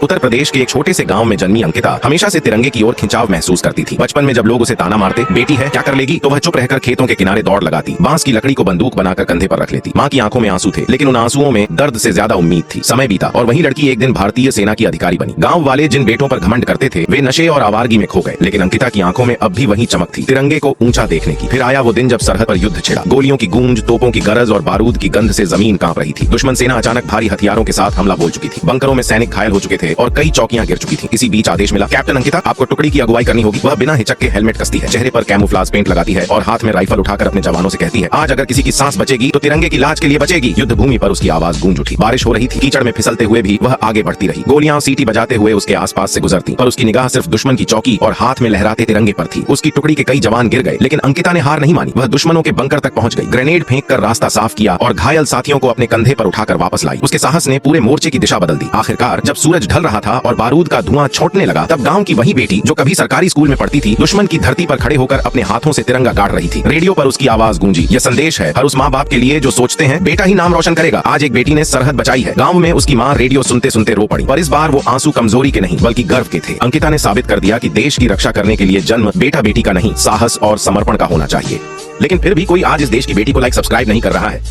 उत्तर प्रदेश के एक छोटे से गांव में जन्मी अंकिता हमेशा से तिरंगे की ओर खिंचाव महसूस करती थी। बचपन में जब लोग उसे ताना मारते, बेटी है क्या कर लेगी, तो वह चुप रहकर खेतों के किनारे दौड़ लगाती, बांस की लकड़ी को बंदूक बनाकर कंधे पर रख लेती। माँ की आंखों में आंसू थे, लेकिन उन आंसुओं में दर्द से ज्यादा उम्मीद थी। समय बीता और वही लड़की एक दिन भारतीय सेना की अधिकारी बनी। गाँव वाले जिन बेटों पर घमंड करते थे वे नशे और आवारगी में खो गए, लेकिन अंकिता की आंखों में अब भी वही चमक थी, तिरंगे को ऊंचा देखने की। फिर आया वो दिन जब सरहद पर युद्ध छिड़ा। गोलियों की गूंज, तोपों की गरज और बारूद की गंध से जमीन कांप रही थी। दुश्मन सेना अचानक भारी हथियारों के साथ हमला बोल चुकी थी। बंकरों में सैनिक घायल हो चुके थे और कई चौकियां गिर चुकी थी। इसी बीच आदेश मिला, कैप्टन अंकिता, आपको टुकड़ी की अगुवाई करनी होगी। वह बिना हिचक के हेलमेट कसती है, चेहरे पर कैमोफ्लेज पेंट लगाती है और हाथ में राइफल उठाकर अपने जवानों से कहती है, आज अगर किसी की सांस बचेगी तो तिरंगे की लाज के लिए बचेगी। युद्ध भूमि पर उसकी आवाज गूंज उठी। बारिश हो रही थी, कीचड़ में फिसलते हुए भी वह आगे बढ़ती रही। गोलियां सीटी बजाते हुए उसके आसपास से गुजरती, पर उसकी निगाह सिर्फ दुश्मन की चौकी और हाथ में लहराते तिरंगे पर थी। उसकी टुकड़ी के कई जवान गिर गए, लेकिन अंकिता ने हार नहीं मानी। वह दुश्मनों के बंकर तक पहुंच गई, ग्रेनेड फेंक कर रास्ता साफ किया और घायल साथियों को अपने कंधे पर उठाकर वापस लाई। उसके साहस ने पूरे मोर्चे की दिशा बदल दी। आखिरकार जब सूरज ढल रहा था और बारूद का धुआं छोड़ने लगा, तब गांव की वही बेटी जो कभी सरकारी स्कूल में पढ़ती थी, दुश्मन की धरती पर खड़े होकर अपने हाथों से तिरंगा गाड़ रही थी। रेडियो पर उसकी आवाज गूंजी, यह संदेश है हर उस माँ बाप के लिए जो सोचते हैं बेटा ही नाम रोशन करेगा। आज एक बेटी ने सरहद बचाई है। गांव में उसकी माँ रेडियो सुनते सुनते रो पड़ी, पर इस बार वो आंसू कमजोरी के नहीं बल्कि गर्व के थे। अंकिता ने साबित कर दिया कि देश की रक्षा करने के लिए जन्म बेटा बेटी का नहीं, साहस और समर्पण का होना चाहिए। लेकिन फिर भी कोई आज इस देश की बेटी को लाइक सब्सक्राइब नहीं कर रहा है।